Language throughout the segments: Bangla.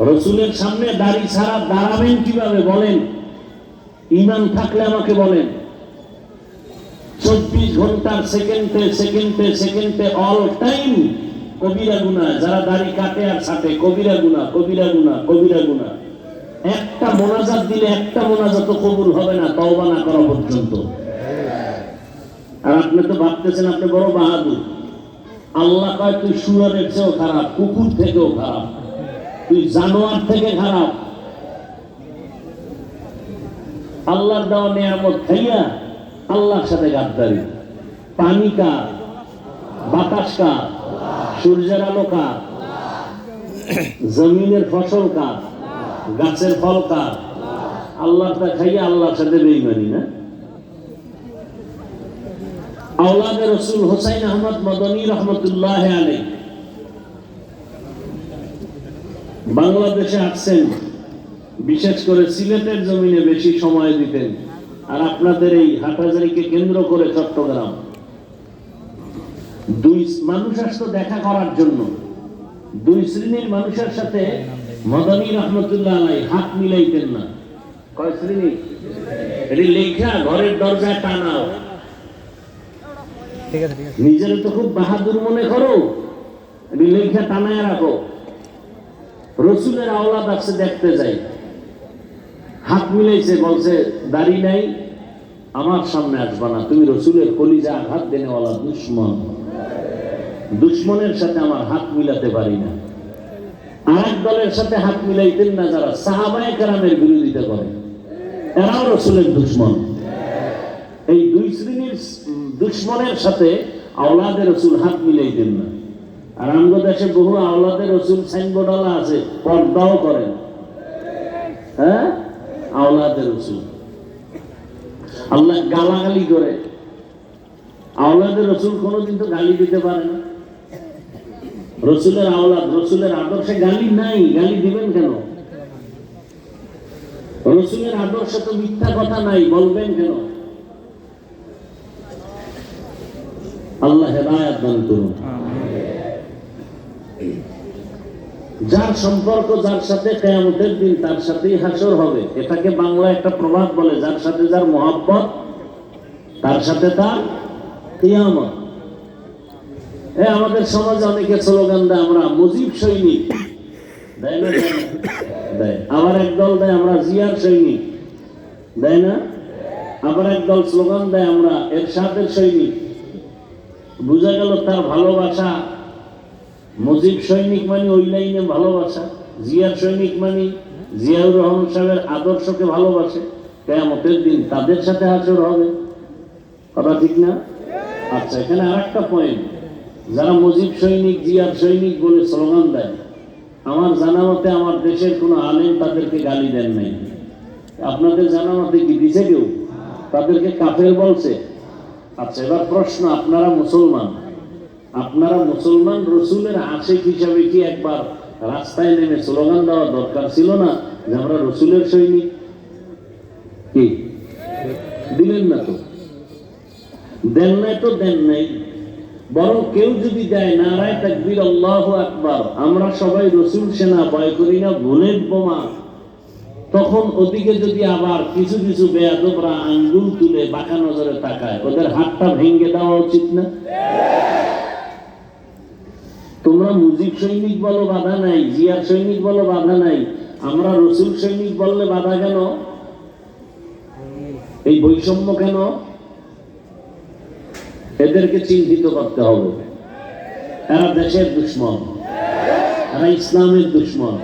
রসুলের সামনে দাড়ি ছাড়া দাঁড়াবেন কিভাবে বলেন? ঈমান থাকলে আমাকে বলেন। 24 ঘন্টার সেকেন্ডে সেকেন্ডে সেকেন্ডে অল টাইম কবিরা গুনাহ। যারা দাড়ি কাটে আর ছাটে কবিরা গুনাহ, কবিরা গুনাহ, কবিরা গুনাহ। একটা মোনাজাত দিলে একটা মোনাজাতও কবুল হবে না তওবা না করা পর্যন্ত। আর আপনি তো ভাবতেছেন আপনি বড় বাহাদুর। আল্লাহ কয় তুই শুয়োরের চেয়েও খারাপ, কুকুর থেকেও খারাপ, তুই জানোয়ার থেকে খারাপ। আল্লাহর দেওয়া নিয়ামত খাইয়া আল্লাহর সাথে গাদ্দারি। পানি কার? বাতাস কার? সূর্যের আলো কার? জমিনের ফসল কার? গাছের ফল কার? আল্লাহটা খাইয়া আল্লাহর সাথে বেঈমানি না? আওলাদে রসুল হোসাইন আহমদ মদনী রহমতুল্লাহ আলাইহি বাংলাদেশে আসছেন, বিশেষ করে সিলেটের জমিনে বেশি সময় দিতেন। আর আপনাদের এই হাটহাজারীকে কেন্দ্র করে চট্টগ্রাম, দুই মানুষ আসতো দেখা করার জন্য। দুই শ্রেণীর মানুষের সাথে মদনী রহমতুল্লাহ আলাইহি হাত মিলাইতেন না। কয় শ্রেণী? এটি লেখা ঘরের দরজায় টানাও। নিজের তো খুব বাহাদুর মনে করো, এটি লেখা টানায় রাখো। রসুলের আওলাদ আসছে দেখতে যাই, হাত মিলাইছে, বলছে দাড়ি নাই, আমার সামনে আসবা না, তুমি রসুলের কলিজা আঘাত দেনেওয়ালা দুশ্মন, দুশ্মনের সাথে আমার হাত মিলাতে পারি না। আরেক দলের সাথে হাত মিলাইতেন না যারা সাহাবায়ে কেরামের বিরোধিতা করে, এরাও রসুলের দুশ্মন। এই দুই শ্রেণীর দুশ্মনের সাথে আওলাদে রসুল হাত মিলাইতেন না। আর আমাদের দেশে বহু আওলাদে রসুল সাইনবোর্ড আছে, পর্দাও করেন। হ্যাঁ, আওলাদে রসুল আল্লাহ গালাগালি করে। আওলাদে রসুল কোনোদিন তো গালি দিতে পারে না। রসুলের আওলাদ, রসুলের আদর্শে গালি নাই, গালি দিবেন কেন? রসুলের আদর্শে তো মিথ্যা কথা নাই, বলবেন কেন? আল্লাহ হেদায়েত দান করুন। যার সম্পর্ক যার সাথে কিয়ামতের দিন তার সাথেই হাসর হবে, এটাকে বাংলা একটা প্রবাদ বলে, যার সাথে যার মহব্বত তার সাথে তার কিয়ামত। আমাদের সমাজে অনেকে স্লোগান দেয় আমরা মুজিব সৈনিক, দেয় না? দেয়। আবার একদল দেয় আমরা জিয়ার সৈনিক, দেয় না? আবার একদল স্লোগান দেয় আমরা এরশাদের সৈনিক। বুঝা গেল তার ভালোবাসা মুজিব সৈনিক মানে ওই লাইনে ভালোবাসা, জিয়ার সৈনিক মানে জিয়াউর রহমান সাহেবের আদর্শকে ভালোবাসে। কিয়ামতের দিন তাদের সাথে হাসর হবে, কথা ঠিক না? আচ্ছা, এখানে আর একটা পয়েন্ট, যারা মুজিব সৈনিক জিয়ার সৈনিক বলে স্লোগান দেয়, আমার জানা মতে আমার দেশের কোনো আলেম তাদেরকে গালি দেন নাই। আপনাদের জানা মতে কি দিছে কেউ? তাদেরকে কাফের বলছে? আচ্ছা, এবার প্রশ্ন, আপনারা মুসলমান, রসুলের আশিক হিসাবে কি একবার রাস্তায় নেমে স্লোগান দেওয়া দরকার ছিল না যে আমরা রসুলের সৈনিক? কি দিলেন না? তো দেন নাই, তো দেন নাই। বরং কেউ যদি দেয় নারায়ে তাকবীর আল্লাহু আকবার, আমরা সবাই রসুল সেনা, ভয় করি না বুলেট বোমা, তখন ওদিকে যদি আবার কিছু কিছু বেয়াদবরা আঙ্গুল তুলে বাঁকা নজরে তাকায়, ওদের হাতটা ভেঙে দেওয়া উচিত না? তোমরা মুজিব সৈনিক বলো বাধা নাই, জিয়ার সৈনিক বলো বাধা নাই, আমরা রসুল সৈনিক বললে বাধা কেন? এই বৈষম্য কেন? এদেরকে চিহ্নিত করতে হবে। এরা দেশের দুশ্মন, এরা ইসলামের দুশ্মন।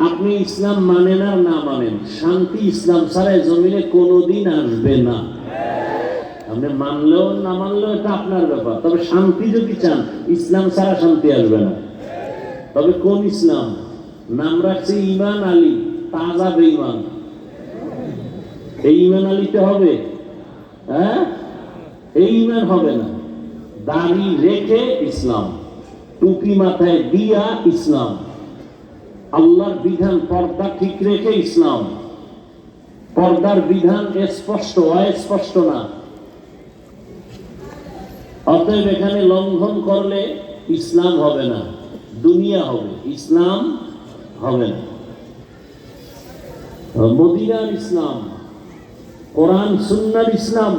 আপনি ইসলাম মানেন আর না মানেন, শান্তি ইসলাম ছাড়া জমিনে কোনোদিন আসবে না। আপনি মানলেও না মানলেও এটা আপনার ব্যাপার, তবে শান্তি যদি চান ইসলাম ছাড়া শান্তি আসবে না। তবে কোন ইসলাম? নাম রাখছে ইমান আলী, তাজা বেঈমান। এই ইমান আলীতে হবে? হ্যাঁ, এই ইমান হবে না। দাড়ি রেখে ইসলাম, টুপি মাথায় দিয়া ইসলাম, আল্লাহর বিধান পর্দা ঠিক রেখে ইসলাম। পর্দার বিধান স্পষ্ট, অস্পষ্ট না। অতএব এখানে লঙ্ঘন করলে ইসলাম হবে না। দুনিয়া হবে, ইসলাম হবে না। মদিনার ইসলাম, কোরআন সুন্নাহর ইসলাম।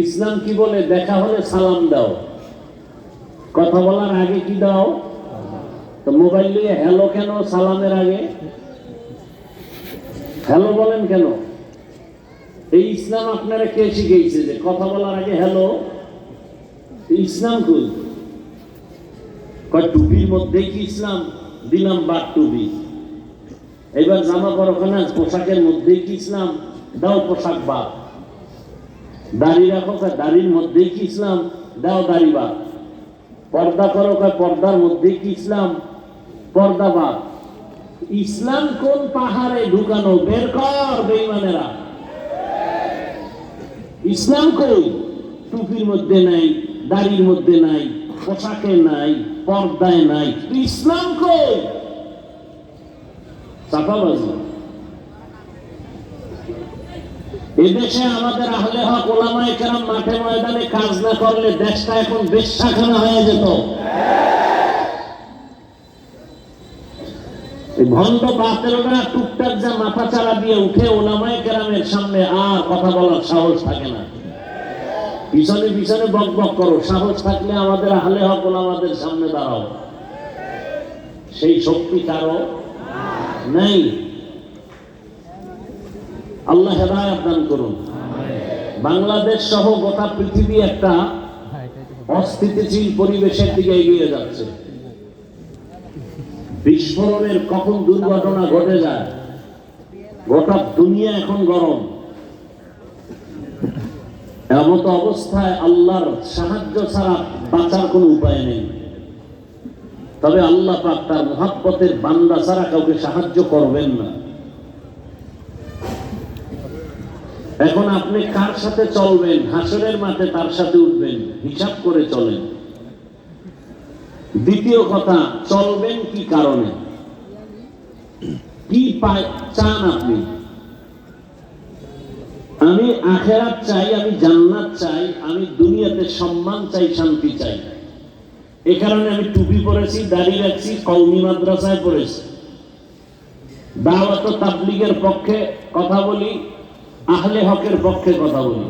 ইসলাম কি বলে? দেখা হলে সালাম দাও, কথা বলার আগে কি দাও? তো মোবাইল নিয়ে হ্যালো কেন সালামের আগে? হ্যালো বলেন কেন? এই ইসলাম আপনারা কে শিখিয়েছে যে কথা বলার আগে হ্যালো? ইসলাম কই? টুপির মধ্যেই কি ইসলাম? দিলাম বাদ টুপি। এবার জামা পরখানা পোশাকের মধ্যেই কি ইসলাম? দাও পোশাক বাদ। দাড়ি রাখো, দাড়ির মধ্যেই কি ইসলাম? দাও দাড়ি বাদ। পর্দা করো, পর্দার মধ্যেই কি ইসলাম? পর্দা বাদ। ইসলাম কোন পাহাড়ে ঢুকানো? বের কর বেঈমানেরা। ইসলাম কই? টুপির মধ্যে নাই, দাড়ির মধ্যে নাই, পোশাকে নাই, পর্দায় নাই। ইসলাম কই? চাপাবাজি। এদেশে আমাদের আহলে হক ওলামায়ে কেরাম মাঠে ময়দানে কাজ না করলে দেশটা এখন বেশ্যাখানা হয়ে যেত। ভণ্ড বাতেলরা টুকটাক যা মাথা চারা দিয়ে উঠে ওলামায়ে কেরামের সামনে আর কথা বলার সাহস থাকে না। পিছনে পিছনে বক বক করো, সাহস থাকলে আমাদের আহলে হক ওলামাদের সামনে দাঁড়াও। সেই শক্তি কারো নেই। আল্লাহ হেদায়েত দান করুন। বাংলাদেশ সহ গোটা পৃথিবী একটা অস্থিতিশীল পরিবেশের দিকে এগিয়ে যাচ্ছে। বিস্ফোরণের কখন দুর্ঘটনা ঘটে যায়, গোটা দুনিয়া এখন গরম। এমন অবস্থায় আল্লাহর সাহায্য ছাড়া বাঁচার কোনো উপায় নেই। তবে আল্লাহ পাক তার মুহাব্বতের বান্দা ছাড়া কাউকে সাহায্য করবেন না। এখন আপনি কার সাথে চলবেন? হাসরের মাঠে তার সাথে উঠবেন, হিসাব করে চলেন। দ্বিতীয় কথা, চলবেন কি কারণে? কি চান আপনি? আমি আখিরাত চাই, আমি জান্নাত চাই, আমি দুনিয়াতে সম্মান চাই, শান্তি চাই। এই কারণে আমি টুপি পরেছি, দাড়ি রাখছি, কওমি মাদ্রাসায় পড়েছি, দাওয়াত ও তাবলীগের পক্ষে কথা বলি, আহলে হকের পক্ষে কথা বলি।